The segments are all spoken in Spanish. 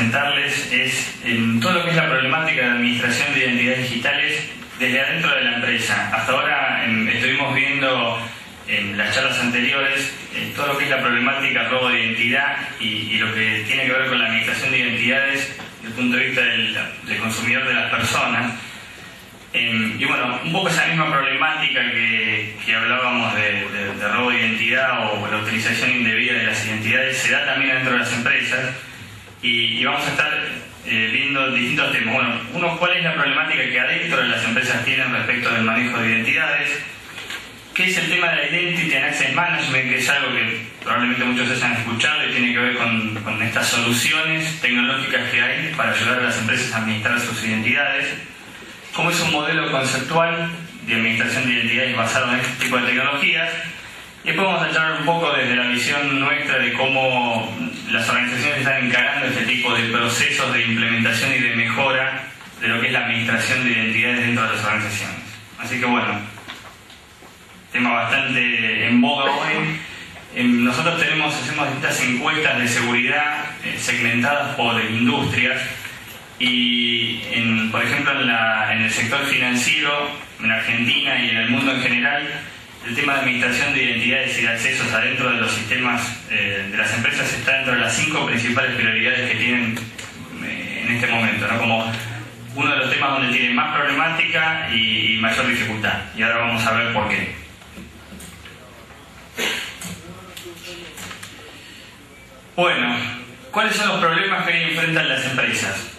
presentarles es todo lo que es la problemática de administración de identidades digitales desde adentro de la empresa. Hasta ahora estuvimos viendo en las charlas anteriores todo lo que es la problemática robo de identidad y lo que tiene que ver con la administración de identidades desde el punto de vista del consumidor, de las personas. Y bueno, un poco esa misma problemática que hablábamos de robo de identidad o la utilización indebida de las identidades se da también dentro de las empresas y vamos a estar viendo distintos temas. Bueno, uno, cuál es la problemática que adentro de las empresas tienen respecto del manejo de identidades, qué es el tema de la Identity and Access Management, que es algo que probablemente muchos hayan escuchado y tiene que ver con estas soluciones tecnológicas que hay para ayudar a las empresas a administrar sus identidades, cómo es un modelo conceptual de administración de identidades basado en este tipo de tecnologías. Y después vamos a hablar un poco desde la visión nuestra de cómo las organizaciones están encarando este tipo de procesos de implementación y de mejora de lo que es la administración de identidades dentro de las organizaciones. Así que bueno, tema bastante en boga hoy. Nosotros hacemos distintas encuestas de seguridad segmentadas por industrias y por ejemplo en el sector financiero en Argentina y en el mundo en general, el tema de administración de identidades y de accesos adentro de los sistemas de las empresas está dentro de las 5 principales prioridades que tienen en este momento, ¿no? Como uno de los temas donde tiene más problemática y mayor dificultad. Y ahora vamos a ver por qué. Bueno, ¿cuáles son los problemas que hoy enfrentan las empresas?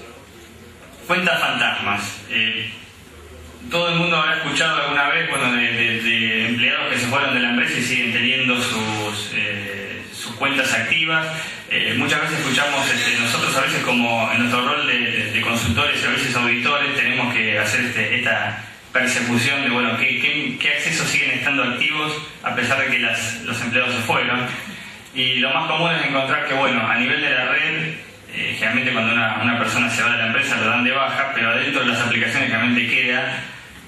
Cuentas fantasmas. Todo el mundo habrá escuchado alguna vez de empleados que se fueron de la empresa y siguen teniendo sus cuentas activas. Muchas veces escuchamos, nosotros a veces como en nuestro rol de consultores y a veces auditores tenemos que hacer esta persecución de bueno, qué accesos siguen estando activos a pesar de que los empleados se fueron. Y lo más común es encontrar que bueno, a nivel de la red, generalmente cuando una persona se va de la empresa lo dan de baja, pero adentro de las aplicaciones generalmente queda,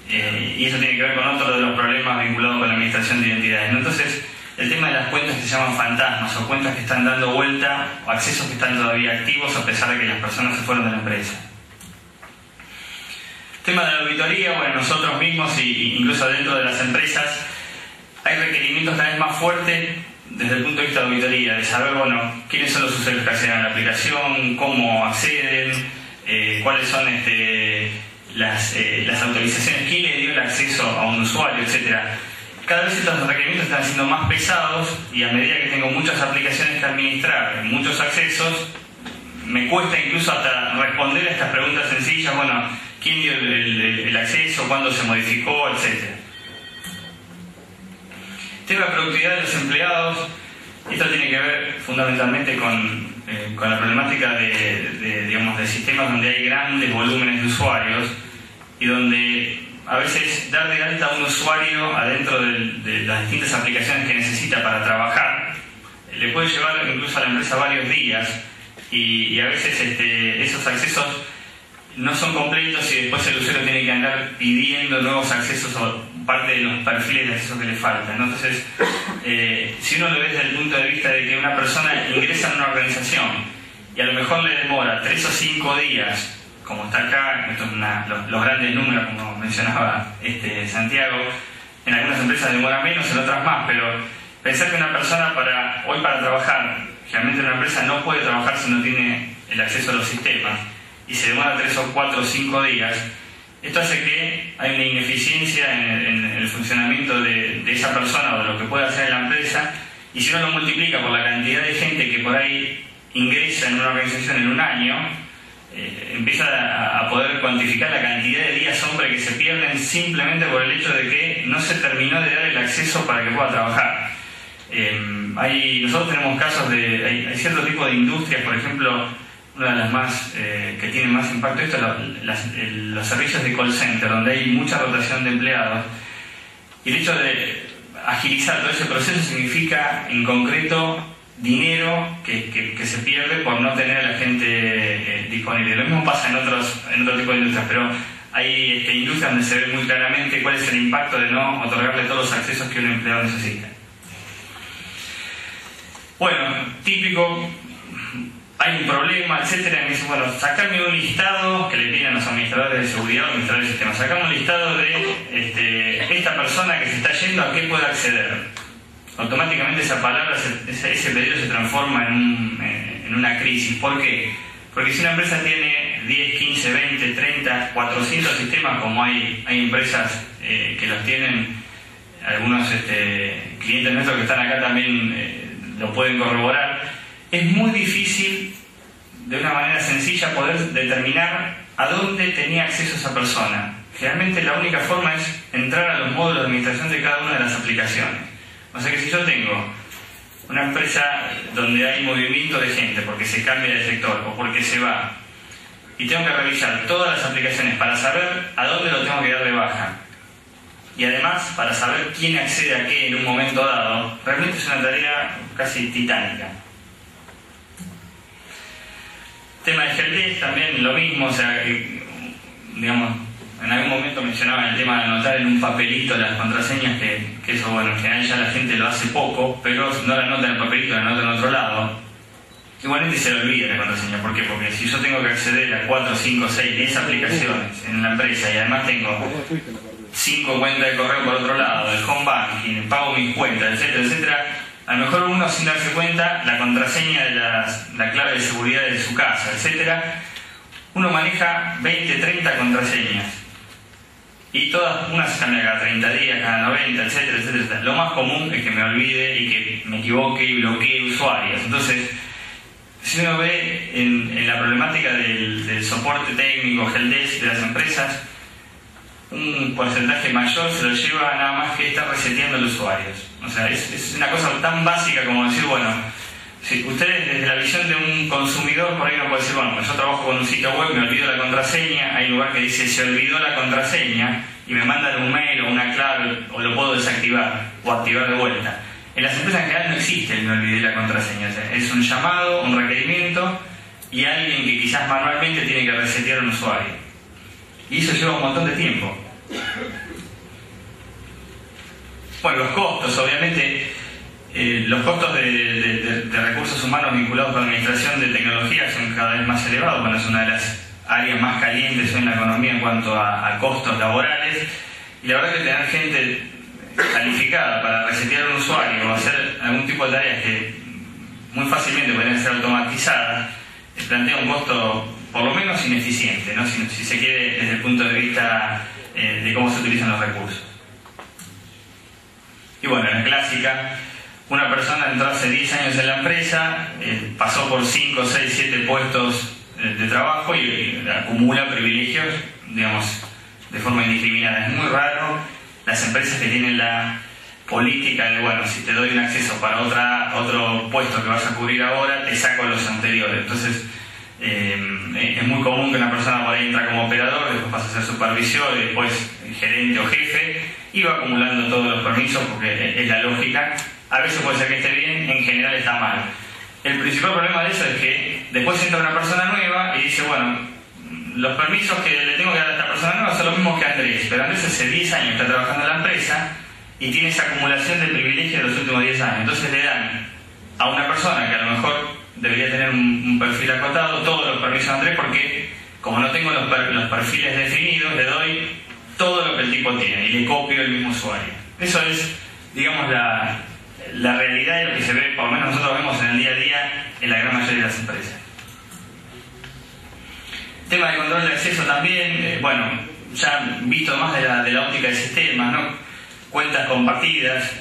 y eso tiene que ver con otro de los problemas vinculados con la administración de identidades, ¿no? Entonces, el tema de las cuentas que se llaman fantasmas o cuentas que están dando vuelta o accesos que están todavía activos a pesar de que las personas se fueron de la empresa. Tema de la auditoría, bueno, nosotros mismos e incluso dentro de las empresas hay requerimientos cada vez más fuertes desde el punto de vista de auditoría, de saber, bueno, quiénes son los usuarios que acceden a la aplicación, cómo acceden, cuáles son las autorizaciones, quién le dio el acceso a un usuario, etcétera. Cada vez estos requerimientos están siendo más pesados y a medida que tengo muchas aplicaciones que administrar, muchos accesos, me cuesta incluso hasta responder a estas preguntas sencillas, bueno, quién dio el acceso, cuándo se modificó, etcétera. Tema de productividad de los empleados, esto tiene que ver fundamentalmente con la problemática de sistemas donde hay grandes volúmenes de usuarios y donde a veces dar de alta a un usuario adentro de las distintas aplicaciones que necesita para trabajar le puede llevar incluso a la empresa varios días y a veces esos accesos no son completos y después el usuario tiene que andar pidiendo nuevos accesos o parte de los perfiles de acceso que le faltan, ¿no? Entonces, si uno lo ve desde el punto de vista de que una persona ingresa en una organización y a lo mejor le demora 3 o 5 días, como está acá, esto es los grandes números, como mencionaba Santiago, en algunas empresas demora menos, en otras más, pero pensar que una persona para trabajar, generalmente una empresa no puede trabajar si no tiene el acceso a los sistemas, y se demora 3 o 4 o 5 días, esto hace que hay una ineficiencia en el funcionamiento de esa persona o de lo que puede hacer la empresa, y si uno lo multiplica por la cantidad de gente que por ahí ingresa en una organización en un año, empieza a poder cuantificar la cantidad de días hombre que se pierden simplemente por el hecho de que no se terminó de dar el acceso para que pueda trabajar. Nosotros tenemos casos hay cierto tipo de industrias, por ejemplo, una de las más que tiene más impacto esto es los servicios de call center, donde hay mucha rotación de empleados, y el hecho de agilizar todo ese proceso significa en concreto dinero que se pierde por no tener a la gente disponible. Lo mismo pasa en otro tipo de industrias, pero hay industrias donde se ve muy claramente cuál es el impacto de no otorgarle todos los accesos que un empleado necesita. Bueno, típico, hay un problema, etcétera, y me dice, bueno, sacame un listado, que le piden a los administradores de seguridad o administradores de sistemas, sacame un listado de esta persona que se está yendo, a qué puede acceder. Automáticamente esa palabra, ese pedido se transforma en una crisis. ¿Por qué? Porque si una empresa tiene 10, 15, 20, 30, 400 sistemas, como hay empresas que los tienen, algunos clientes nuestros que están acá también lo pueden corroborar, es muy difícil de una manera sencilla poder determinar a dónde tenía acceso esa persona. Generalmente la única forma es entrar a los módulos de administración de cada una de las aplicaciones. O sea que si yo tengo una empresa donde hay movimiento de gente porque se cambia de sector o porque se va, y tengo que revisar todas las aplicaciones para saber a dónde lo tengo que dar de baja, y además para saber quién accede a qué en un momento dado, realmente es una tarea casi titánica. Tema de helpdesk también lo mismo, o sea, digamos, en algún momento mencionaba el tema de anotar en un papelito las contraseñas, que eso, bueno, en general ya la gente lo hace poco, pero no la anota en el papelito, la anota en otro lado. Igualmente se le olvida la contraseña. ¿Por qué? Porque si yo tengo que acceder a 4, 5, 6, 10 aplicaciones en la empresa y además tengo 5 cuentas de correo por otro lado, el home banking, pago mis cuentas, etcétera, etcétera, a lo mejor uno, sin darse cuenta, la contraseña de la clave de seguridad de su casa, etcétera, uno maneja 20, 30 contraseñas. Y todas, unas se cambian cada 30 días, cada 90, etcétera, etcétera, etcétera. Lo más común es que me olvide y que me equivoque y bloquee usuarios. Entonces, si uno ve en la problemática del soporte técnico, helpdesk de las empresas, un porcentaje mayor se lo lleva nada más que estar reseteando los usuarios. O sea, es una cosa tan básica como decir, bueno, si ustedes desde la visión de un consumidor, por ahí uno puede decir, bueno, pues yo trabajo con un sitio web, me olvido la contraseña, hay un lugar que dice se olvidó la contraseña y me mandan un mail o una clave o lo puedo desactivar o activar de vuelta. En las empresas en general no existe el me olvidé la contraseña, o sea, es un llamado, un requerimiento y alguien que quizás manualmente tiene que resetear a un usuario. Y eso lleva un montón de tiempo. Bueno, los costos, obviamente, los costos de recursos humanos vinculados con la administración de tecnología son cada vez más elevados. Bueno, es una de las áreas más calientes en la economía en cuanto a costos laborales. Y la verdad que tener gente calificada para resetear un usuario o hacer algún tipo de tareas que muy fácilmente pueden ser automatizadas, plantea un costo por lo menos ineficiente, ¿no? Si se quiere desde el punto de vista de cómo se utilizan los recursos. Y bueno, la clásica, una persona entró hace 10 años en la empresa, pasó por 5, 6, 7 puestos de trabajo y acumula privilegios, digamos, de forma indiscriminada. Es muy raro las empresas que tienen la política de, bueno, si te doy un acceso para otro puesto que vas a cubrir ahora, te saco los anteriores. Entonces, es muy común que una persona por ahí entra como operador, después pasa a ser supervisor y después gerente o jefe y va acumulando todos los permisos porque es la lógica. A veces puede ser que esté bien, en general está mal. El principal problema de eso es que después entra una persona nueva y dice, bueno, los permisos que le tengo que dar a esta persona nueva son los mismos que Andrés, pero Andrés hace 10 años está trabajando en la empresa y tiene esa acumulación de privilegios de los últimos 10 años. Entonces le dan a una persona que a lo mejor debería tener un perfil acotado todos los permisos a Andrés, porque como no tengo los perfiles definidos, le doy todo lo que el tipo tiene y le copio el mismo usuario. Eso es, digamos, la realidad de lo que se ve, por lo menos nosotros vemos en el día a día en la gran mayoría de las empresas. Tema de control de acceso también, bueno, ya visto más de la óptica de sistemas, ¿no? Cuentas compartidas,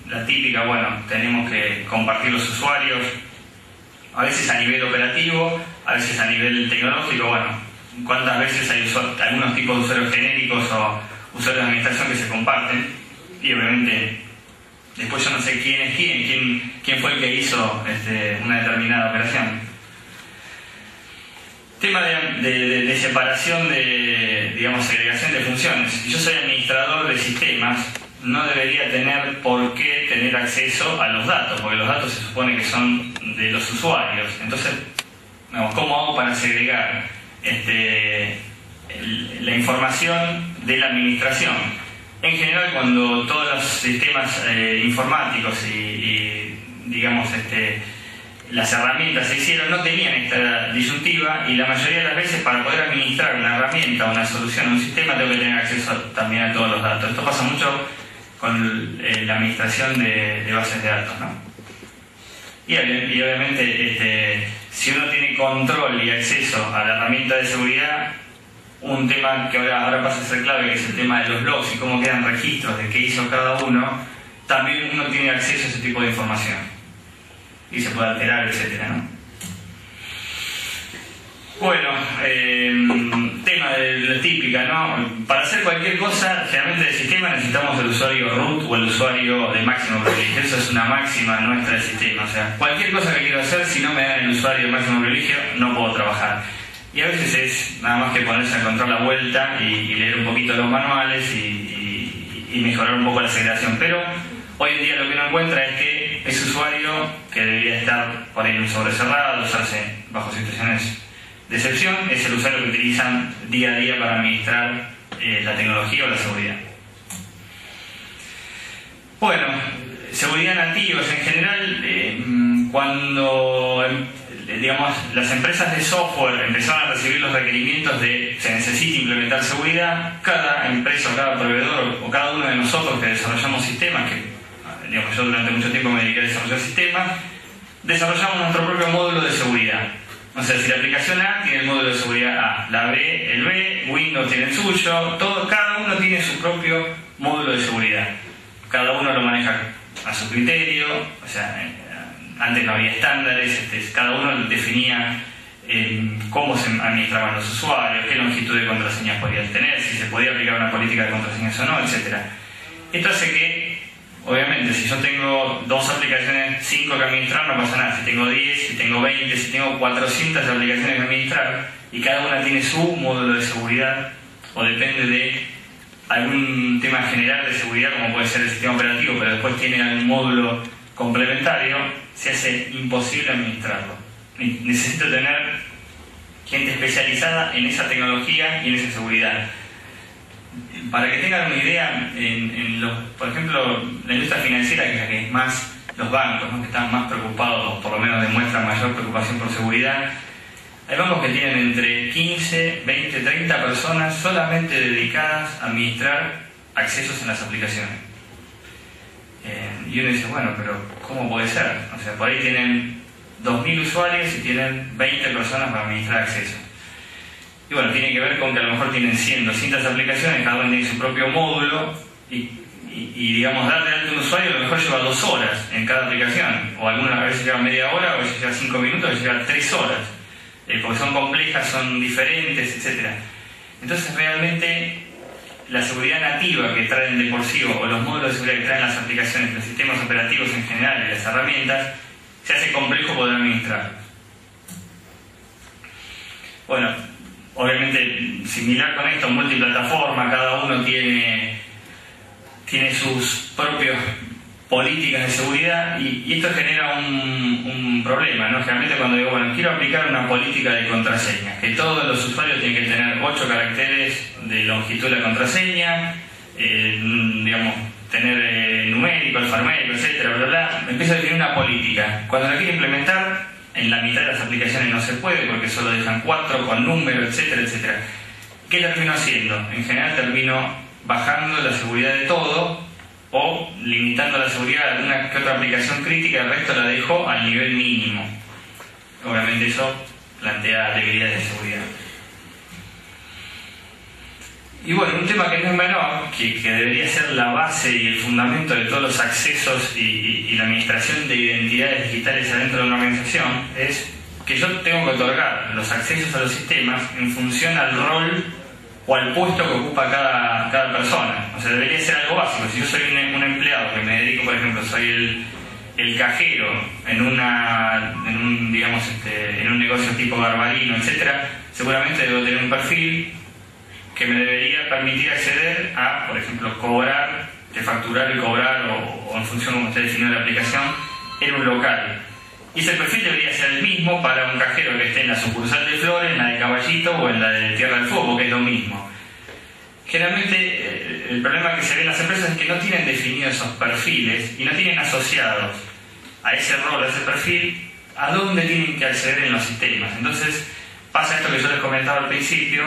la típica, bueno, tenemos que compartir los usuarios, a veces a nivel operativo, a veces a nivel tecnológico. Bueno, cuántas veces hay algunos tipos de usuarios genéricos o usuarios de administración que se comparten, y obviamente después yo no sé quién es quién fue el que hizo una determinada operación. Tema de separación digamos, segregación de funciones. Si yo soy administrador de sistemas, no debería tener por qué tener acceso a los datos, porque los datos se supone que son de los usuarios. Entonces, ¿cómo hago para segregar la información de la administración? En general, cuando todos los sistemas informáticos y digamos, las herramientas se hicieron no tenían esta disyuntiva, y la mayoría de las veces para poder administrar una herramienta, una solución, un sistema, tengo que tener acceso también a todos los datos. Esto pasa mucho con la administración de bases de datos, ¿no? Y obviamente si uno tiene control y acceso a la herramienta de seguridad, un tema que ahora pasa a ser clave, que es el tema de los logs y cómo quedan registros de qué hizo cada uno, también uno tiene acceso a ese tipo de información y se puede alterar, etcétera, ¿no? Bueno, tema de la típica, ¿no? Para hacer cualquier cosa, generalmente del sistema necesitamos el usuario root o el usuario de máximo privilegio. Eso es una máxima nuestra del sistema. O sea, cualquier cosa que quiero hacer, si no me dan el usuario de máximo privilegio, no puedo trabajar. Y a veces es nada más que ponerse a encontrar la vuelta y leer un poquito los manuales y mejorar un poco la segregación. Pero hoy en día lo que uno encuentra es que ese usuario, que debería estar por ahí en un sobre cerrado, usarse bajo situaciones de excepción, es el usuario que utilizan día a día para administrar la tecnología o la seguridad. Bueno, seguridad nativas en general, cuando digamos, las empresas de software empezaron a recibir los requerimientos de se necesita implementar seguridad, cada empresa o cada proveedor o cada uno de nosotros que desarrollamos sistemas, que digamos, yo durante mucho tiempo me dediqué a desarrollar sistemas, desarrollamos nuestro propio módulo de seguridad. O sea, si la aplicación A tiene el módulo de seguridad A, la B, el B, Windows tiene el suyo, cada uno tiene su propio módulo de seguridad. Cada uno lo maneja a su criterio, o sea, antes no había estándares, cada uno definía cómo se administraban los usuarios, qué longitud de contraseñas podían tener, si se podía aplicar una política de contraseñas o no, etc. Esto hace que, obviamente, si yo tengo 2 aplicaciones, 5 que administrar, no pasa nada. Si tengo 10, si tengo 20, si tengo 400 aplicaciones que administrar y cada una tiene su módulo de seguridad o depende de algún tema general de seguridad, como puede ser el sistema operativo, pero después tiene algún módulo complementario, se hace imposible administrarlo. Necesito tener gente especializada en esa tecnología y en esa seguridad. Para que tengan una idea, por ejemplo, la industria financiera, que es la que es más, los bancos, ¿no?, que están más preocupados, o por lo menos demuestran mayor preocupación por seguridad, hay bancos que tienen entre 15, 20, 30 personas solamente dedicadas a administrar accesos en las aplicaciones. Y uno dice, bueno, pero ¿cómo puede ser? O sea, por ahí tienen 2.000 usuarios y tienen 20 personas para administrar accesos. Y bueno, tiene que ver con que a lo mejor tienen 100, 200 aplicaciones, cada uno tiene su propio módulo y digamos, darle a un usuario a lo mejor lleva 2 horas en cada aplicación, o algunas veces lleva media hora, o a veces lleva 5 minutos, a veces lleva 3 horas, porque son complejas, son diferentes, etc. Entonces realmente la seguridad nativa que traen de por sí, o los módulos de seguridad que traen las aplicaciones, los sistemas operativos en general y las herramientas, se hace complejo poder administrar. Bueno, obviamente similar con esto, multiplataforma, cada uno tiene sus propias políticas de seguridad y esto genera un problema, ¿no? Generalmente cuando digo, bueno, quiero aplicar una política de contraseña, que todos los usuarios tienen que tener 8 caracteres de longitud de la contraseña, digamos, tener numérico, alfanumérico, etcétera, bla, bla, empiezo a definir una política. Cuando la quiero implementar, en la mitad de las aplicaciones no se puede porque solo dejan 4 con número, etcétera, etcétera. ¿Qué termino haciendo? En general termino bajando la seguridad de todo o limitando la seguridad de alguna que otra aplicación crítica, el resto la dejo al nivel mínimo. Obviamente eso plantea debilidades de seguridad. Y bueno, un tema que no es menor, que debería ser la base y el fundamento de todos los accesos y la administración de identidades digitales adentro de una organización, es que yo tengo que otorgar los accesos a los sistemas en función al rol o al puesto que ocupa cada persona. O sea, debería ser algo básico. Si yo soy un empleado que me dedico, por ejemplo, soy el cajero en un negocio tipo barbarino, etcétera, seguramente debo tener un perfil que me debería permitir acceder a, por ejemplo, cobrar, de facturar y cobrar, o en función como usted definió la aplicación, en un local. Y ese perfil debería ser el mismo para un cajero que esté en la sucursal de Flores, en la de Caballito o en la de Tierra del Fuego, que es lo mismo. Generalmente el problema que se ve en las empresas es que no tienen definidos esos perfiles y no tienen asociados a ese rol, a ese perfil, a dónde tienen que acceder en los sistemas. Entonces pasa esto que yo les comentaba al principio: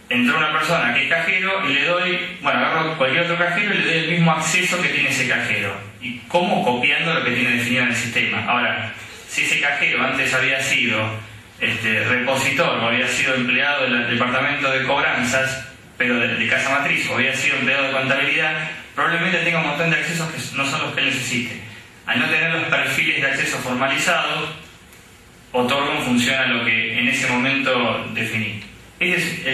entró una persona que es cajero y le doy, agarro cualquier otro cajero y le doy el mismo acceso que tiene ese cajero. ¿Y cómo? Copiando lo que tiene definido en el sistema. Ahora, si ese cajero antes había sido repositor o había sido empleado del departamento de cobranzas, pero de casa matriz, o había sido empleado de contabilidad, probablemente tenga un montón de accesos que no son los que él necesite. Al no tener los perfiles de acceso formalizados, otorga en función a lo que en ese momento definí. Ese es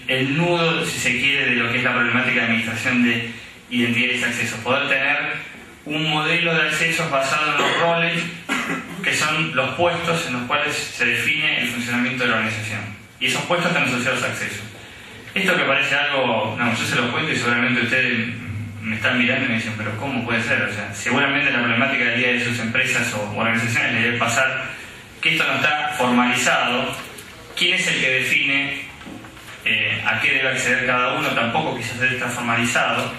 el nudo, si se quiere, de lo que es la problemática de administración de identidades y accesos. Poder tener un modelo de accesos basado en los roles, que son los puestos en los cuales se define el funcionamiento de la organización. Y esos puestos están asociados a accesos. Esto que parece algo, yo se lo cuento y seguramente ustedes me están mirando y me dicen, pero ¿cómo puede ser? O sea, seguramente la problemática del día de sus empresas o organizaciones les debe pasar que esto no está formalizado. ¿Quién es el que define a qué debe acceder cada uno? Tampoco quizás está formalizado.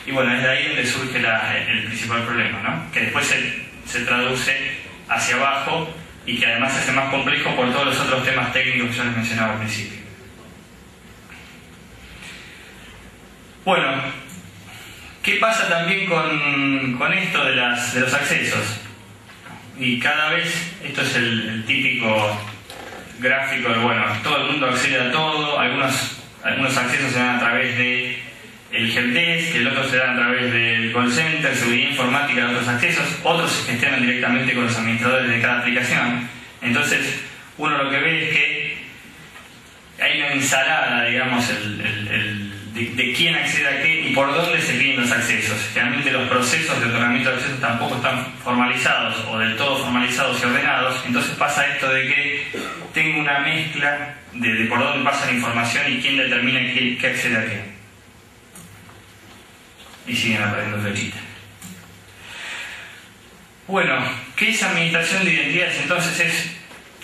Y bueno, es de ahí donde surge el principal problema, ¿no? Que después se traduce hacia abajo y que además se hace más complejo por todos los otros temas técnicos que yo les mencionaba al principio. Bueno, ¿qué pasa también con esto de los accesos? Y cada vez, esto es el típico gráfico de, todo el mundo accede a todo, algunos accesos se dan a través de el helpdesk, el otro se da a través del call center, seguridad informática de otros accesos, otros se gestionan directamente con los administradores de cada aplicación. Entonces, uno lo que ve es que hay una ensalada, digamos, de quién accede a qué y por dónde se piden los accesos. Generalmente los procesos de otorgamiento de accesos tampoco están formalizados o del todo formalizados y ordenados. Entonces pasa esto de que tengo una mezcla de por dónde pasa la información y quién determina qué accede a qué. Y siguen apareciendo flechitas. Bueno, ¿qué es administración de identidades? Entonces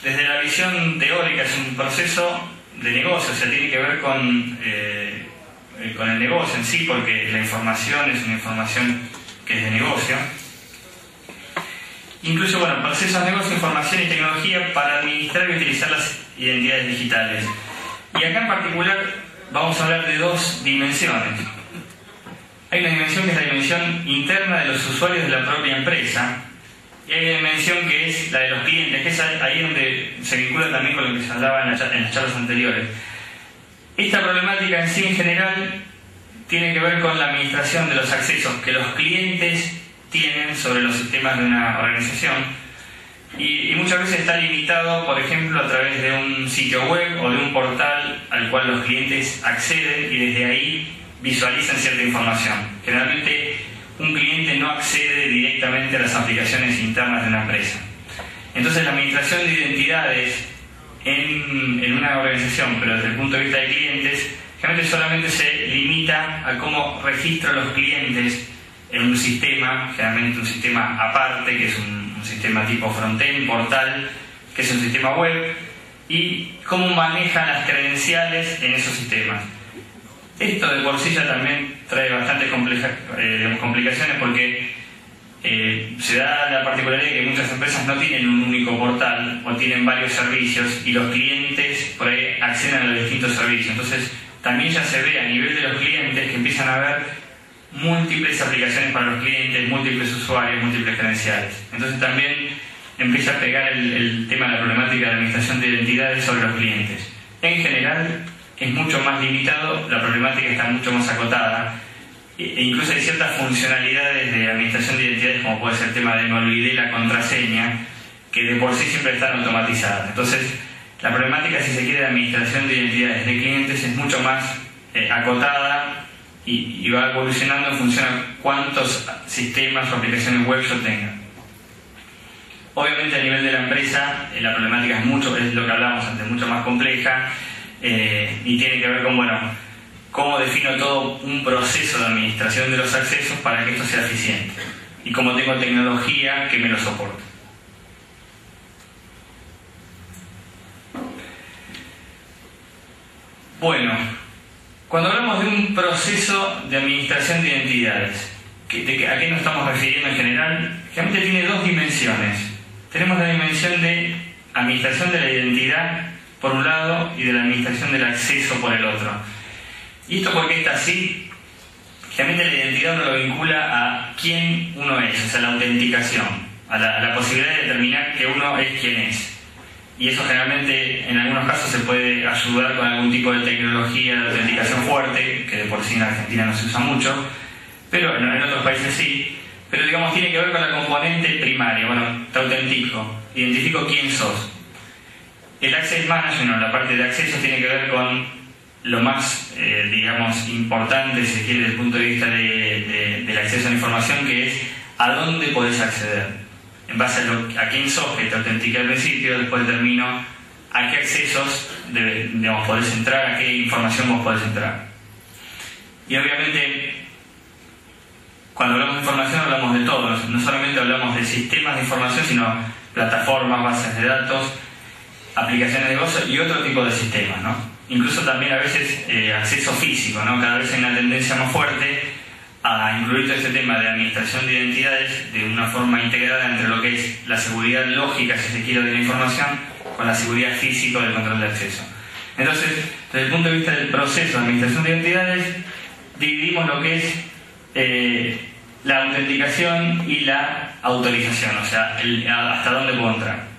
desde la visión teórica, es un proceso de negocio, o sea, tiene que ver con el negocio en sí, porque la información es una información que es de negocio. Incluye, procesos de negocio, información y tecnología para administrar y utilizar las identidades digitales. Y acá en particular vamos a hablar de dos dimensiones. Hay una dimensión que es la dimensión interna de los usuarios de la propia empresa, y hay una dimensión que es la de los clientes, que es ahí donde se vincula también con lo que se hablaba en las charlas anteriores. Esta problemática en sí, en general, tiene que ver con la administración de los accesos que los clientes tienen sobre los sistemas de una organización, y muchas veces está limitado, por ejemplo, a través de un sitio web o de un portal al cual los clientes acceden y desde ahí visualizan cierta información. Generalmente un cliente no accede directamente a las aplicaciones internas de una empresa. Entonces la administración de identidades en una organización, pero desde el punto de vista de clientes, generalmente solamente se limita a cómo registro a los clientes en un sistema, generalmente un sistema aparte, que es un sistema tipo frontend, portal, que es un sistema web, y cómo manejan las credenciales en esos sistemas. Esto de por sí ya también trae bastantes complicaciones, porque se da la particularidad de que muchas empresas no tienen un único portal o tienen varios servicios y los clientes por ahí acceden a los distintos servicios. Entonces también ya se ve a nivel de los clientes que empiezan a haber múltiples aplicaciones para los clientes, múltiples usuarios, múltiples credenciales. Entonces también empieza a pegar el tema de la problemática de administración de identidades sobre los clientes. En general es mucho más limitado, la problemática está mucho más acotada, e incluso hay ciertas funcionalidades de administración de identidades, como puede ser el tema de no olvidé la contraseña, que de por sí siempre están automatizadas. Entonces la problemática, si se quiere, de administración de identidades de clientes es mucho más acotada y va evolucionando en función a cuántos sistemas o aplicaciones web yo tenga. Obviamente a nivel de la empresa la problemática es lo que hablábamos antes, mucho más compleja, y tiene que ver con cómo defino todo un proceso de administración de los accesos para que esto sea eficiente y cómo tengo tecnología que me lo soporte. Bueno, cuando hablamos de un proceso de administración de identidades, ¿a qué nos estamos refiriendo en general? Generalmente tiene dos dimensiones. tenemos la dimensión de administración de la identidad por un lado y de la administración del acceso por el otro. ¿Y esto por qué está así? Generalmente la identidad uno lo vincula a quién uno es, o sea, la autenticación, a la posibilidad de determinar que uno es quien es. Y eso generalmente en algunos casos se puede ayudar con algún tipo de tecnología de autenticación fuerte, que de por sí en Argentina no se usa mucho, pero en otros países sí. Pero digamos tiene que ver con la componente primaria. Bueno, te autentico, identifico quién sos. El Access Management, o la parte de acceso, tiene que ver con lo más, digamos, importante, si se quiere, desde el punto de vista del acceso a la información, que es a dónde podés acceder. En base a quién sos, que te autentiqué al principio, después determino a qué accesos digamos, podés entrar, a qué información vos podés entrar. Y obviamente, cuando hablamos de información hablamos de todo, no solamente hablamos de sistemas de información, sino plataformas, bases de datos, aplicaciones de negocio y otro tipo de sistemas, ¿no? Incluso también a veces acceso físico, ¿no? Cada vez hay una tendencia más fuerte a incluir todo este tema de administración de identidades de una forma integrada entre lo que es la seguridad lógica, si se quiere, de la información, con la seguridad física del control de acceso. Entonces, desde el punto de vista del proceso de administración de identidades, dividimos lo que es la autenticación y la autorización, o sea, hasta dónde puedo entrar.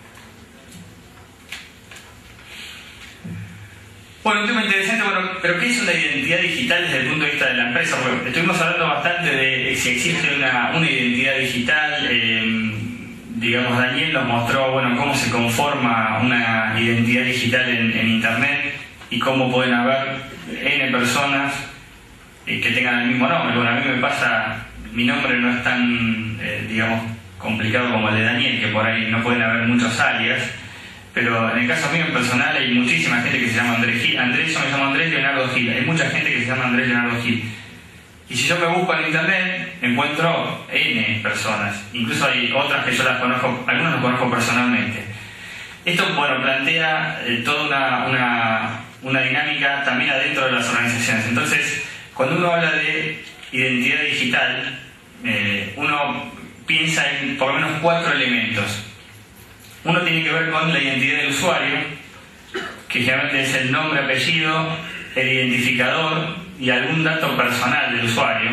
Bueno, un tema interesante, pero ¿qué es una identidad digital desde el punto de vista de la empresa? Porque estuvimos hablando bastante de si existe una identidad digital. Digamos, Daniel nos mostró, cómo se conforma una identidad digital en Internet y cómo pueden haber N personas que tengan el mismo nombre. Bueno, a mí me pasa, mi nombre no es tan, digamos, complicado como el de Daniel, que por ahí no pueden haber muchos alias. Pero en el caso mío en personal hay muchísima gente que se llama Andrés Gil. Yo me llamo Andrés Leonardo Gil. Hay mucha gente que se llama Andrés Leonardo Gil. Y si yo me busco en internet, encuentro N personas. Incluso hay otras que yo las conozco, algunas las conozco personalmente. Esto, plantea toda una dinámica también adentro de las organizaciones. Entonces, cuando uno habla de identidad digital, uno piensa en por lo menos 4 elementos. Uno tiene que ver con la identidad del usuario, que generalmente es el nombre, apellido, el identificador y algún dato personal del usuario.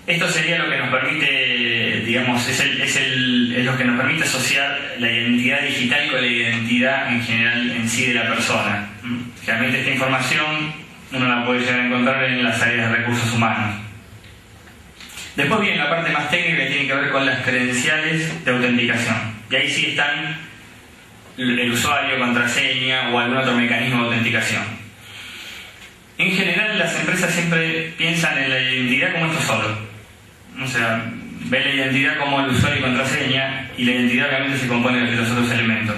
Esto sería lo que nos permite, digamos, es lo que nos permite asociar la identidad digital con la identidad en general en sí de la persona. Generalmente esta información uno la puede llegar a encontrar en las áreas de recursos humanos. Después viene la parte más técnica que tiene que ver con las credenciales de autenticación. Y ahí sí están el usuario, contraseña o algún otro mecanismo de autenticación. En general las empresas siempre piensan en la identidad como esto solo. O sea, ven la identidad como el usuario y contraseña, y la identidad obviamente se compone de los otros elementos.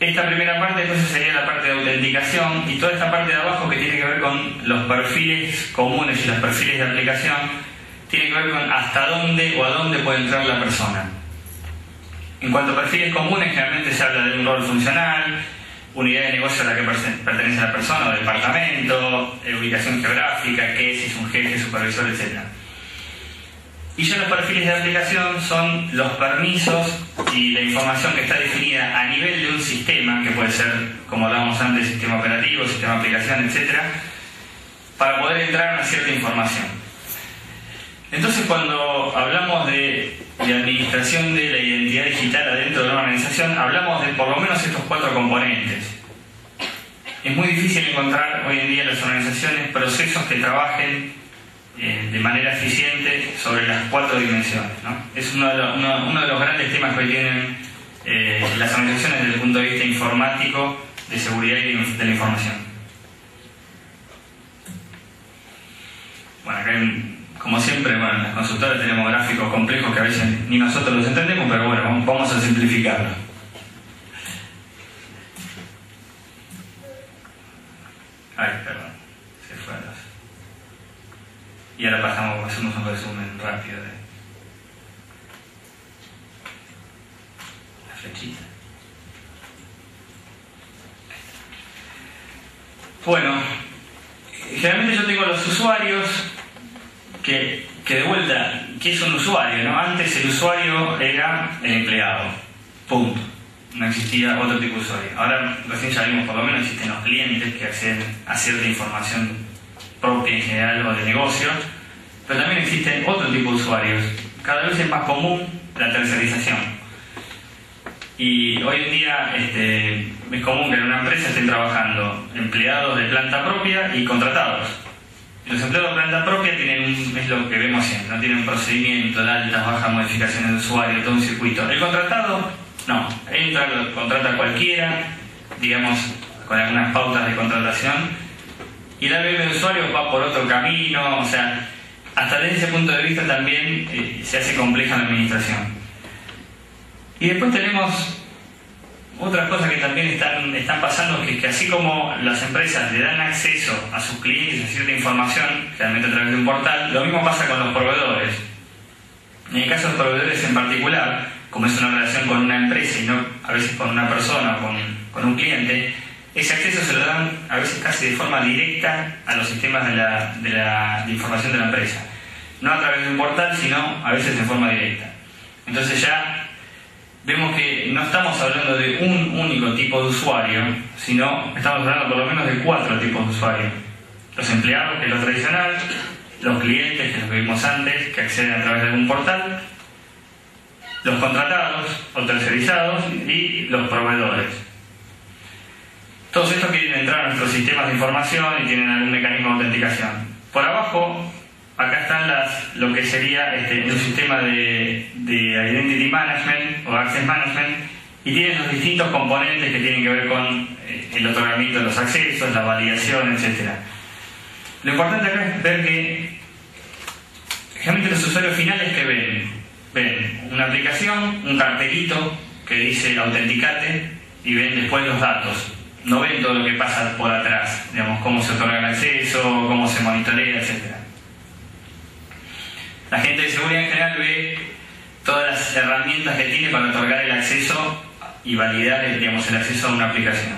Esta primera parte entonces sería la parte de autenticación, y toda esta parte de abajo que tiene que ver con los perfiles comunes y los perfiles de aplicación tiene que ver con hasta dónde o a dónde puede entrar la persona. En cuanto a perfiles comunes, generalmente se habla de un rol funcional, unidad de negocio a la que pertenece la persona o departamento, ubicación geográfica, qué es, si es un jefe, supervisor, etc. Y ya los perfiles de aplicación son los permisos y la información que está definida a nivel de un sistema, que puede ser, como hablábamos antes, sistema operativo, sistema de aplicación, etc., para poder entrar a una cierta información. Entonces, cuando hablamos de administración de la identidad digital adentro de una organización, hablamos de por lo menos estos 4 componentes. Es muy difícil encontrar hoy en día en las organizaciones procesos que trabajen de manera eficiente sobre las 4 dimensiones, ¿no? Es uno de los grandes temas que hoy tienen las organizaciones desde el punto de vista informático, de seguridad y de la información. Bueno, acá como siempre, en las consultoras tenemos gráficos complejos que a veces ni nosotros los entendemos, pero vamos a simplificarlo. Ay, perdón, se fue atrás. Y ahora hacemos un resumen rápido de la flechita. Bueno, generalmente yo tengo los usuarios que de vuelta ¿qué es un usuario, no? Antes el usuario era el empleado, punto. No existía otro tipo de usuario. Ahora recién ya vimos, por lo menos existen los clientes que acceden a cierta información propia en general o de negocio, pero también existen otro tipo de usuarios. Cada vez es más común la tercerización. Y hoy en día es común que en una empresa estén trabajando empleados de planta propia y contratados. Los empleados de planta propia es lo que vemos siempre, no tienen un procedimiento de altas, bajas modificaciones de usuario, todo un circuito. El contratado, no, entra, contrata a cualquiera, digamos, con algunas pautas de contratación, y el ABM de usuario va por otro camino, o sea, hasta desde ese punto de vista también se hace compleja la administración. Y después tenemos otras cosas que también están pasando, que así como las empresas le dan acceso a sus clientes a cierta información, generalmente a través de un portal, lo mismo pasa con los proveedores. En el caso de los proveedores en particular, como es una relación con una empresa y no a veces con una persona o con un cliente, ese acceso se lo dan a veces casi de forma directa a los sistemas de información de la empresa. No a través de un portal, sino a veces de forma directa. Entonces ya vemos que no estamos hablando de un único tipo de usuario, sino estamos hablando por lo menos de 4 tipos de usuarios. Los empleados, que es lo tradicional, los clientes, que es lo que vimos antes, que acceden a través de algún portal, los contratados o tercerizados y los proveedores. Todos estos quieren entrar a nuestros sistemas de información y tienen algún mecanismo de autenticación. Por abajo, acá están lo que sería un sistema de Identity Management o Access Management, y tienen los distintos componentes que tienen que ver con el otorgamiento de los accesos, la validación, etc. Lo importante acá es ver que generalmente los usuarios finales que ven una aplicación, un cartelito que dice autenticate, y ven después los datos. No ven todo lo que pasa por atrás, digamos, cómo se otorga el acceso, cómo se monitorea, etc. La gente de seguridad en general ve todas las herramientas que tiene para otorgar el acceso y validar, digamos, el acceso a una aplicación.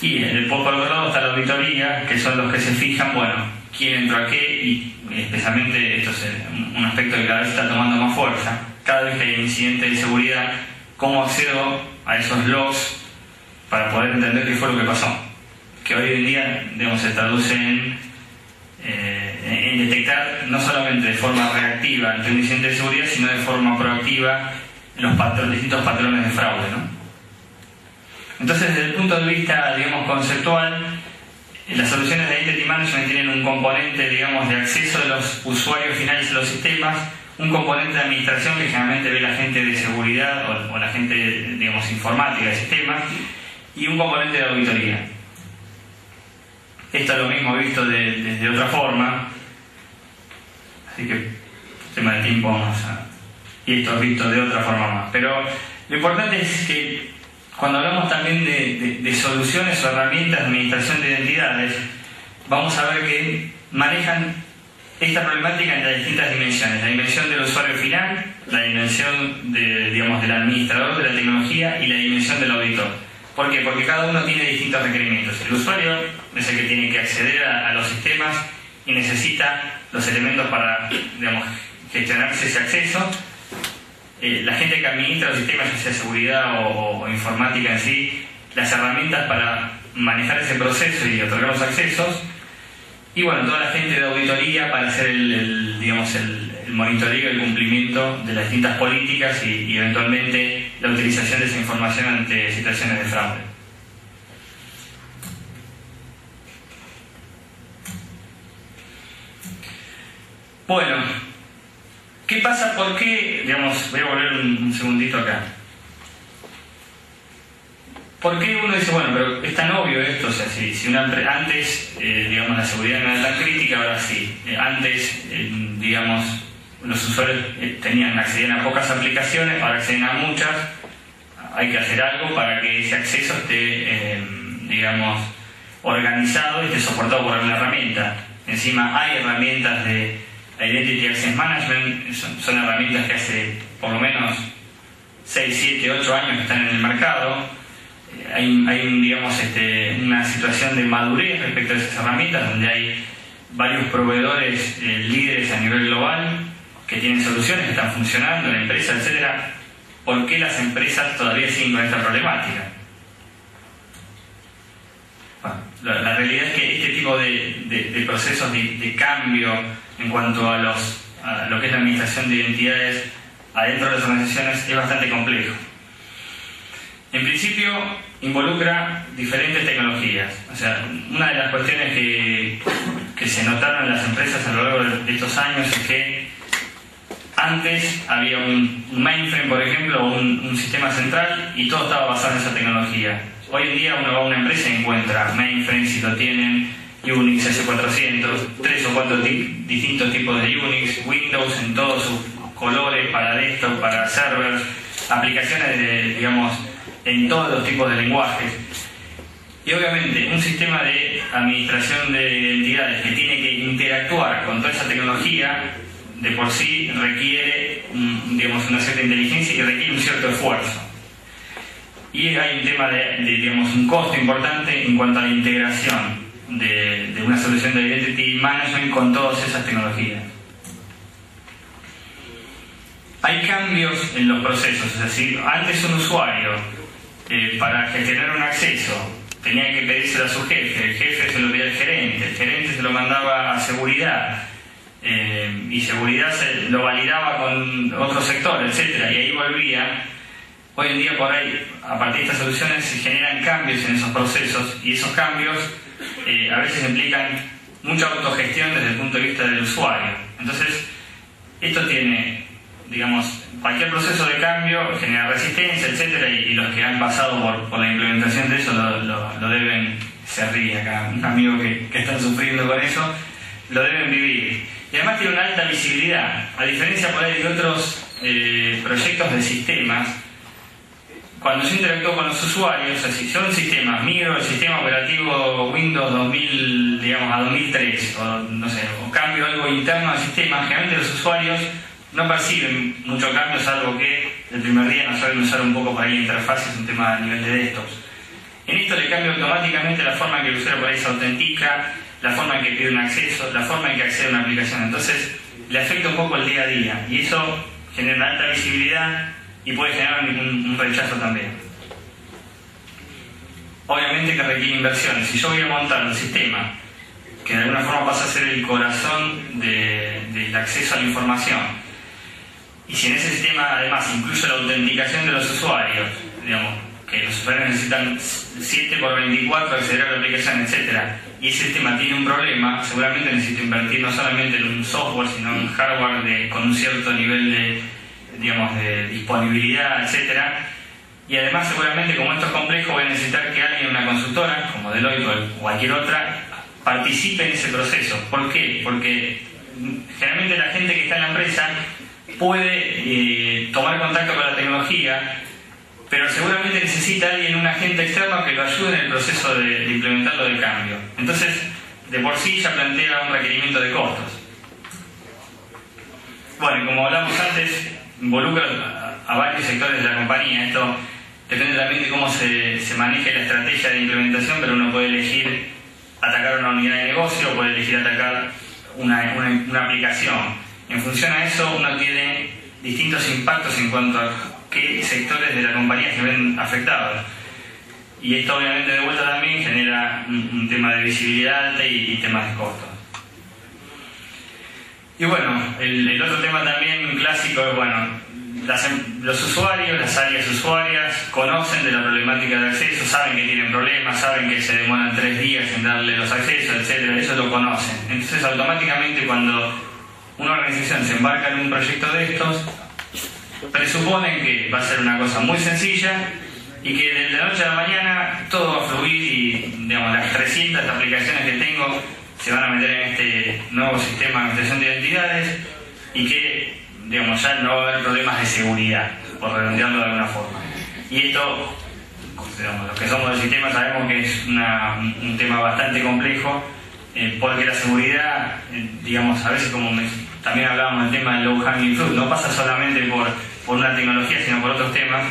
Y por otro lado está la auditoría, que son los que se fijan, bueno, quién entró a qué, y especialmente esto es un aspecto que cada vez está tomando más fuerza. Cada vez que hay un incidente de seguridad, cómo accedo a esos logs para poder entender qué fue lo que pasó. Que hoy en día, digamos, se traduce en detectar no solamente de forma reactiva ante un incidente de seguridad, sino de forma proactiva los distintos patrones de fraude, ¿no? Entonces, desde el punto de vista, digamos, conceptual, las soluciones de Identity Management tienen un componente, digamos, de acceso de los usuarios finales a los sistemas, un componente de administración que generalmente ve la gente de seguridad o la gente, digamos, informática de sistemas, y un componente de auditoría. Esto es lo mismo visto desde otra forma, así que tema de tiempo y esto es visto de otra forma más. Pero lo importante es que cuando hablamos también de soluciones o herramientas de administración de identidades, vamos a ver que manejan esta problemática en las distintas dimensiones: la dimensión del usuario final, la dimensión del administrador de la tecnología y la dimensión del auditor. ¿Por qué? Porque cada uno tiene distintos requerimientos. El usuario es el que tiene que acceder a los sistemas y necesita los elementos para, digamos, gestionarse ese acceso. La gente que administra los sistemas, ya sea seguridad o informática en sí, las herramientas para manejar ese proceso y otorgar los accesos. Y bueno, toda la gente de auditoría para hacer el monitoreo y el cumplimiento de las distintas políticas y eventualmente la utilización de esa información ante situaciones de fraude. Bueno, ¿qué pasa? ¿Por qué? Digamos, voy a volver un segundito acá. ¿Por qué uno dice, bueno, pero es tan obvio esto? O sea, si antes, digamos, la seguridad no era tan crítica, ahora sí. Antes, digamos, los usuarios accedían a pocas aplicaciones, ahora acceden a muchas. Hay que hacer algo para que ese acceso esté, digamos, organizado y esté soportado por alguna herramienta. Encima hay herramientas de Identity Access Management, son herramientas que hace por lo menos 6, 7, 8 años que están en el mercado. Hay digamos, una situación de madurez respecto a esas herramientas, donde hay varios proveedores líderes a nivel global que tienen soluciones, que están funcionando en la empresa, etcétera. ¿Por qué las empresas todavía siguen con esta problemática? Bueno, la realidad es que este tipo de procesos de cambio en cuanto a lo que es la administración de identidades adentro de las organizaciones es bastante complejo. En principio involucra diferentes tecnologías. O sea, una de las cuestiones que se notaron en las empresas a lo largo de estos años es que antes había un mainframe, por ejemplo, o un sistema central, y todo estaba basado en esa tecnología. Hoy en día uno va a una empresa y encuentra mainframe, si lo tienen, Unix, S400, 3 o 4 distintos tipos de Unix, Windows en todos sus colores, para desktop, para servers, aplicaciones digamos, en todos los tipos de lenguajes. Y obviamente un sistema de administración de identidades que tiene que interactuar con toda esa tecnología, de por sí requiere digamos, una cierta inteligencia y requiere un cierto esfuerzo. Y hay un tema digamos, un costo importante en cuanto a la integración de una solución de Identity Management con todas esas tecnologías. Hay cambios en los procesos, es decir, antes un usuario para gestionar un acceso tenía que pedírselo a su jefe, el jefe se lo pedía al gerente, el gerente se lo mandaba a seguridad, y seguridad lo validaba con otro sector, etcétera, y ahí volvía. Hoy en día, por ahí, a partir de estas soluciones se generan cambios en esos procesos, y esos cambios a veces implican mucha autogestión desde el punto de vista del usuario. Entonces, esto tiene, digamos, cualquier proceso de cambio genera resistencia, etcétera, y los que han pasado por la implementación de eso lo deben, se ríe acá, un amigo que están sufriendo con eso, lo deben vivir. Y además tiene una alta visibilidad, a diferencia por ahí de otros proyectos de sistemas. Cuando yo interactúo con los usuarios, si son sistemas, migro el sistema operativo Windows 2000, digamos, a 2003, o no sé, o cambio algo interno al sistema, generalmente los usuarios no perciben mucho cambio, salvo que el primer día no saben usar un poco por ahí la interfaz, es un tema a nivel de desktops. En esto le cambio automáticamente la forma en que el usuario por ahí se autentica, la forma en que pide un acceso, la forma en que accede a una aplicación. Entonces le afecta un poco el día a día, y eso genera una alta visibilidad y puede generar un rechazo también. Obviamente que requiere inversiones. Si yo voy a montar un sistema que de alguna forma pasa a ser el corazón del acceso a la información, y si en ese sistema además incluye la autenticación de los usuarios, digamos, que los usuarios necesitan 7×24 acceder a la aplicación, etcétera, y ese sistema tiene un problema, seguramente necesito invertir no solamente en un software, sino en un hardware con un cierto nivel de disponibilidad, etcétera. Y además, seguramente, como esto es complejo, voy a necesitar que alguien, una consultora como Deloitte o cualquier otra, participe en ese proceso. ¿Por qué? Porque generalmente la gente que está en la empresa puede tomar contacto con la tecnología, pero seguramente necesita alguien, un agente externo que lo ayude en el proceso de implementarlo del cambio. Entonces, de por sí ya plantea un requerimiento de costos. Bueno, como hablamos antes, involucra a varios sectores de la compañía. Esto depende también de cómo se maneje la estrategia de implementación, pero uno puede elegir atacar una unidad de negocio, puede elegir atacar una aplicación. En función a eso, uno tiene distintos impactos en cuanto a qué sectores de la compañía se ven afectados. Y esto obviamente de vuelta también genera un tema de visibilidad alta y temas de costos. Y bueno, el otro tema también clásico es, bueno, los usuarios, las áreas usuarias conocen de la problemática de acceso, saben que tienen problemas, saben que se demoran 3 días en darle los accesos, etcétera, eso lo conocen. Entonces automáticamente cuando una organización se embarca en un proyecto de estos, presuponen que va a ser una cosa muy sencilla y que de la noche a la mañana todo va a fluir y, digamos, las 300 aplicaciones que tengo se van a meter en este nuevo sistema de administración de identidades y que, digamos, ya no va a haber problemas de seguridad, por redondearlo de alguna forma. Y esto, digamos, los que somos del sistema sabemos que es un tema bastante complejo, porque la seguridad, digamos, a veces como también hablábamos del tema del low hanging fruit, no pasa solamente por una tecnología, sino por otros temas.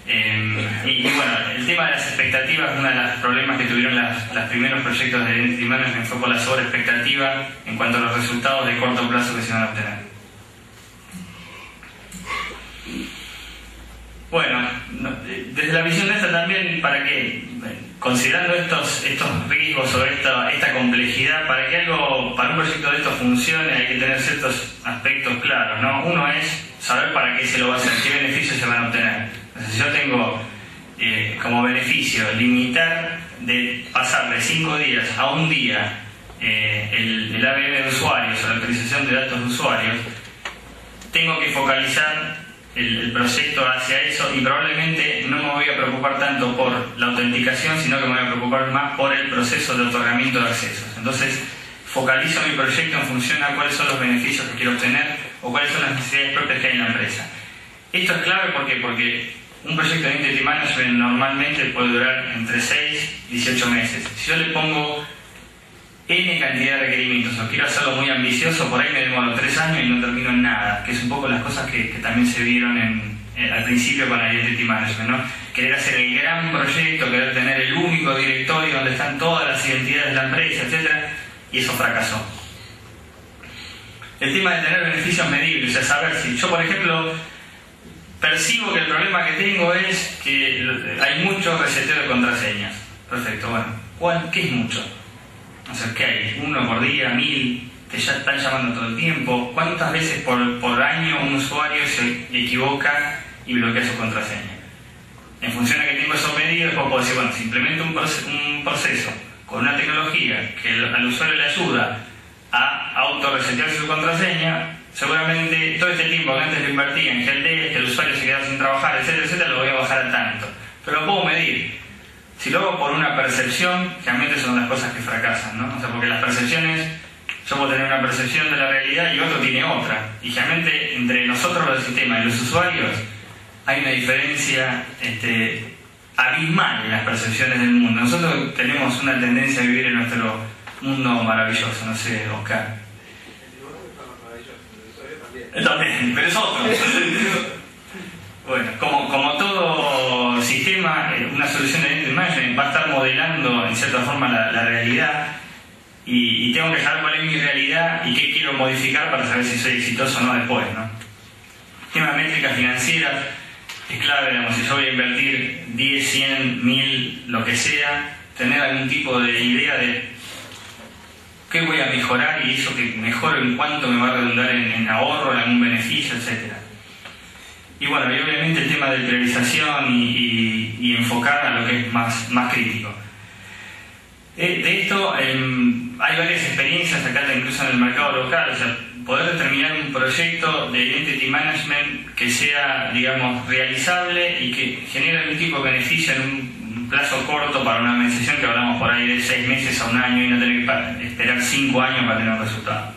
Y bueno, el tema de las expectativas, uno de los problemas que tuvieron los primeros proyectos de Identity Management fue por la sobreexpectativa en cuanto a los resultados de corto plazo que se van a obtener. Bueno, desde la visión de esta también, para que, considerando estos riesgos o esta complejidad, para un proyecto de esto funcione hay que tener ciertos aspectos claros, ¿no? Uno es saber para qué se lo va a hacer, qué beneficios se van a obtener. Entonces, si yo tengo como beneficio limitar de pasar de 5 días a un día el ABM de usuarios o la actualización de datos de usuarios, tengo que focalizar el proyecto hacia eso y probablemente no me voy a preocupar tanto por la autenticación, sino que me voy a preocupar más por el proceso de otorgamiento de accesos. Entonces, focalizo mi proyecto en función a cuáles son los beneficios que quiero obtener o cuáles son las necesidades propias que hay en la empresa. Esto es clave porque un proyecto de Identity Management normalmente puede durar entre 6 y 18 meses. Si yo le pongo N cantidad de requerimientos o quiero hacerlo muy ambicioso, por ahí me demoro 3 años y no termino en nada, que es un poco las cosas que también se vieron al principio con la Identity Management, ¿no? Querer hacer el gran proyecto, querer tener el único directorio donde están todas las identidades de la empresa, etc. Y eso fracasó. El tema de tener beneficios medibles, o sea, saber si yo, por ejemplo, percibo que el problema que tengo es que hay mucho reseteo de contraseñas. Perfecto, bueno, ¿qué es mucho? O sea, ¿qué hay? 1 por día, 1000, te ya están llamando todo el tiempo. ¿Cuántas veces por año un usuario se equivoca y bloquea su contraseña? En función a que tengo esos medidos, después puedo decir, bueno, si implemento un proceso con una tecnología que al usuario le ayuda a autorresetearse su contraseña, seguramente todo este tiempo que antes lo invertía en helpdesk, que el usuario se quedaba sin trabajar, etcétera, etcétera, lo voy a bajar a tanto. Pero lo puedo medir. Si lo hago por una percepción, realmente son las cosas que fracasan, ¿no? O sea, porque las percepciones, yo puedo tener una percepción de la realidad y otro tiene otra. Y realmente entre nosotros los sistemas y los usuarios hay una diferencia abismal en las percepciones del mundo. Nosotros tenemos una tendencia a vivir en nuestro mundo maravilloso, no sé, Oscar. También, pero es otro. Bueno, como todo sistema, una solución de Identity Management va a estar modelando en cierta forma la realidad y tengo que saber cuál es mi realidad y qué quiero modificar para saber si soy exitoso o no después, ¿no? Tema de métricas financieras es clave, digamos, si yo voy a invertir 10, 100, 1000, lo que sea, tener algún tipo de idea de qué voy a mejorar y eso que mejoro en cuánto me va a redundar en ahorro, en algún beneficio, etcétera. Y bueno, y obviamente el tema de priorización y enfocar a lo que es más crítico. De esto hay varias experiencias acá incluso en el mercado local, o sea, poder determinar un proyecto de Identity Management que sea, digamos, realizable y que genere algún tipo de beneficio en un plazo corto para una organización que hablamos por ahí de 6 meses a 1 año y no tener que esperar 5 años para tener un resultado.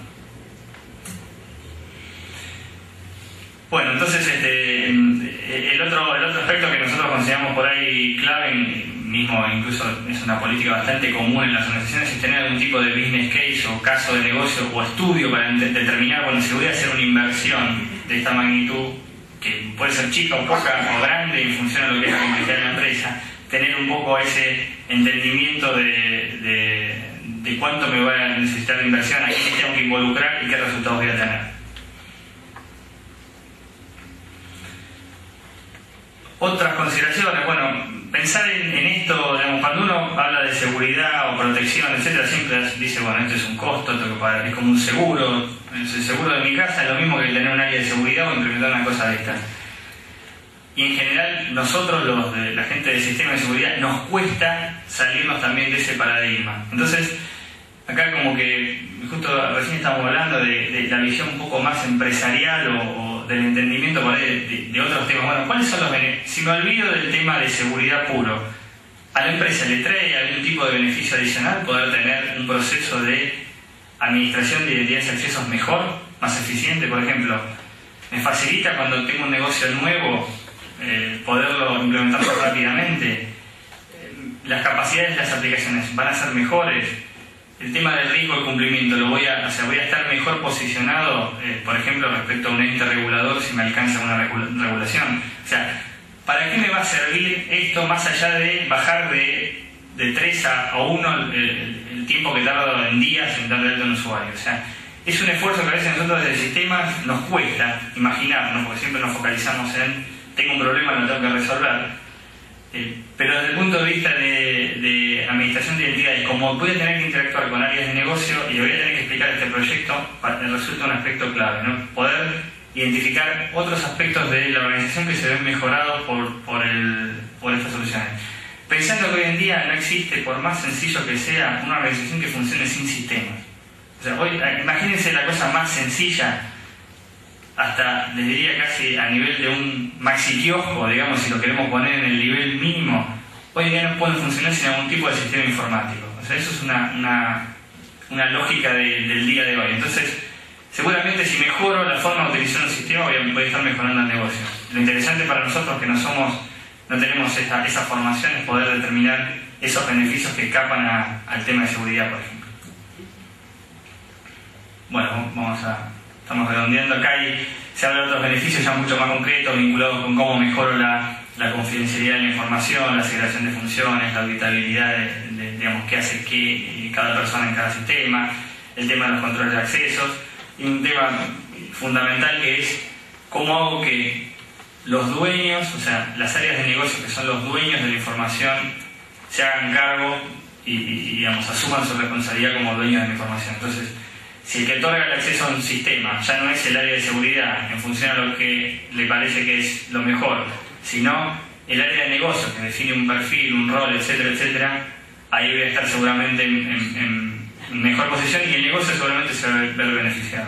Bueno, entonces el otro aspecto que nosotros consideramos por ahí clave, mismo incluso es una política bastante común en las organizaciones, es tener algún tipo de business case o caso de negocio o estudio para determinar, bueno, si voy a hacer una inversión de esta magnitud, que puede ser chica o poca o grande en función de lo que es la complejidad de la empresa, tener un poco ese entendimiento de cuánto me va a necesitar de inversión, a quién tengo que involucrar y qué resultados voy a tener. Otras consideraciones, bueno, pensar en esto, digamos, cuando uno habla de seguridad o protección, etcétera, siempre dice, bueno, esto es un costo, esto que pagar, es como un seguro. El seguro de mi casa es lo mismo que tener un área de seguridad o implementar una cosa de estas. Y en general, nosotros, la gente del sistema de seguridad, nos cuesta salirnos también de ese paradigma. Entonces, acá como que, justo recién estábamos hablando de la visión un poco más empresarial o del entendimiento por ahí de otros temas. Bueno, ¿cuáles son los beneficios? Si me olvido del tema de seguridad puro, ¿a la empresa le trae algún tipo de beneficio adicional poder tener un proceso de administración de identidades y accesos mejor, más eficiente? Por ejemplo, ¿me facilita cuando tengo un negocio nuevo poderlo implementarlo rápidamente? ¿Las capacidades de las aplicaciones van a ser mejores? El tema del riesgo de cumplimiento, voy a estar mejor posicionado, por ejemplo, respecto a un ente regulador si me alcanza una regulación. O sea, ¿para qué me va a servir esto más allá de bajar de 3 a 1 el tiempo que tarda en días en darle alta a un usuario? O sea, es un esfuerzo que a veces nosotros desde sistemas nos cuesta imaginarnos, porque siempre nos focalizamos en tengo un problema, lo tengo que resolver. Pero desde el punto de vista de administración de identidades, como voy a tener que interactuar con áreas de negocio y le voy a tener que explicar este proyecto, resulta un aspecto clave, ¿no? Poder identificar otros aspectos de la organización que se ven mejorados por estas soluciones. Pensando que hoy en día no existe, por más sencillo que sea, una organización que funcione sin sistemas. O sea, hoy, imagínense la cosa más sencilla, hasta les diría casi a nivel de un maxi kiosco, digamos, si lo queremos poner en el nivel mínimo, hoy en día no pueden funcionar sin algún tipo de sistema informático. O sea, eso es una lógica del día de hoy. Entonces, seguramente si mejoro la forma de utilizar un sistema, voy a estar mejorando el negocio. Lo interesante para nosotros que no tenemos esa formación es poder determinar esos beneficios que escapan al tema de seguridad, por ejemplo. Bueno, estamos redondeando acá y se habla de otros beneficios ya mucho más concretos vinculados con cómo mejoro la confidencialidad de la información, la segregación de funciones, la auditabilidad digamos, qué hace cada persona en cada sistema, el tema de los controles de accesos y un tema fundamental que es cómo hago que los dueños, o sea, las áreas de negocio que son los dueños de la información se hagan cargo y digamos, asuman su responsabilidad como dueños de la información. Entonces, si el que otorga el acceso a un sistema ya no es el área de seguridad en función a lo que le parece que es lo mejor, sino el área de negocio que define un perfil, un rol, etcétera, etcétera, ahí voy a estar seguramente en mejor posición y el negocio seguramente se va a ver beneficiado.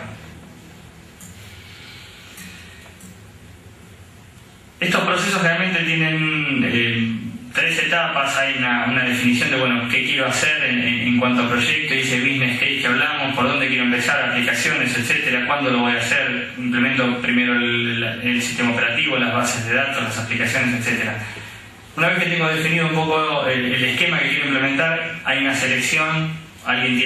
Estos procesos realmente tienen 3 etapas. Hay una definición de qué quiero hacer en cuanto a proyecto, y ese business case que hablamos, por dónde quiero empezar, aplicaciones, etcétera, cuándo lo voy a hacer, implemento primero el sistema operativo, las bases de datos, las aplicaciones, etcétera. Una vez que tengo definido un poco el esquema que quiero implementar, hay una selección. Alguien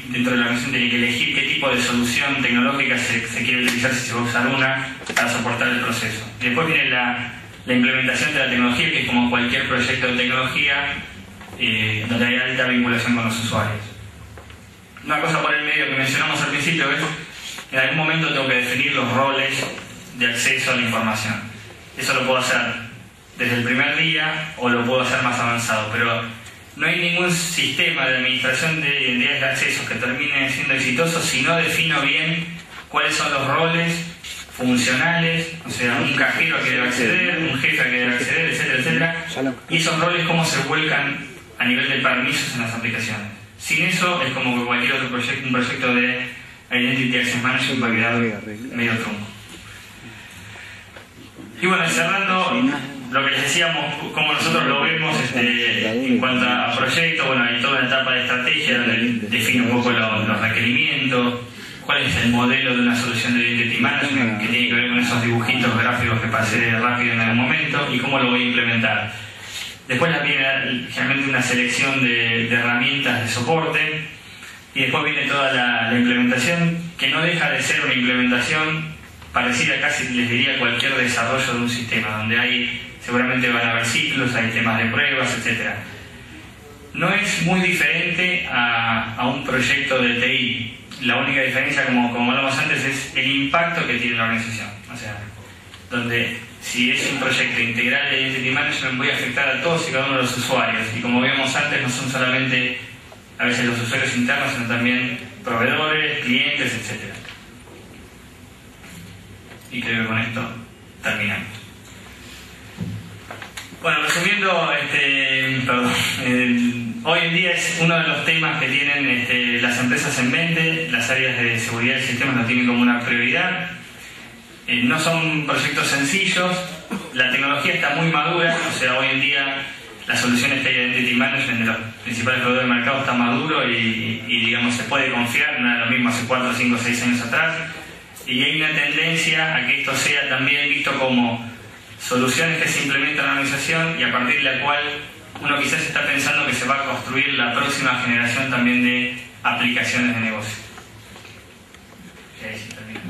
dentro de la organización tiene que elegir qué tipo de solución tecnológica se quiere utilizar, si se va a usar una para soportar el proceso. Y después viene la implementación de la tecnología, que es como cualquier proyecto de tecnología donde hay alta vinculación con los usuarios. Una cosa por el medio que mencionamos al principio es en algún momento tengo que definir los roles de acceso a la información. Eso lo puedo hacer desde el primer día o lo puedo hacer más avanzado, pero no hay ningún sistema de administración de identidades de acceso que termine siendo exitoso si no defino bien cuáles son los roles funcionales, o sea, un cajero que debe acceder, un jefe que debe acceder, etcétera, etcétera, y esos roles cómo se vuelcan a nivel de permisos en las aplicaciones. Sin eso es como que cualquier otro proyecto, un proyecto de Identity Access Management va a quedar medio trunco. Y bueno, cerrando lo que les decíamos, cómo nosotros lo vemos en cuanto a proyectos, hay toda una etapa de estrategia donde define un poco los requerimientos, cuál es el modelo de una solución de Identity Management, que tiene que ver con esos dibujitos gráficos que pasé rápido en algún momento, y cómo lo voy a implementar. Después viene generalmente una selección de herramientas de soporte, y después viene toda la implementación, que no deja de ser una implementación parecida casi, les diría, cualquier desarrollo de un sistema, donde seguramente van a haber ciclos, hay temas de pruebas, etc. No es muy diferente a un proyecto de TI. La única diferencia, como hablamos antes, es el impacto que tiene la organización. O sea, donde si es un proyecto integral de Identity Management, voy a afectar a todos y cada uno de los usuarios. Y como vimos antes, no son solamente a veces los usuarios internos, sino también proveedores, clientes, etc. Y creo que con esto terminamos. Bueno, resumiendo, hoy en día es uno de los temas que tienen las empresas en mente. Las áreas de seguridad del sistema lo tienen como una prioridad. No son proyectos sencillos, la tecnología está muy madura, o sea, hoy en día las soluciones de Identity Management de los principales proveedores del mercado está maduro y digamos, se puede confiar, no era lo mismo hace 4, 5, 6 años atrás. Y hay una tendencia a que esto sea también visto como soluciones que se implementan en la organización y a partir de la cual uno quizás está pensando que se va a construir la próxima generación también de aplicaciones de negocio. Y ahí sí termino.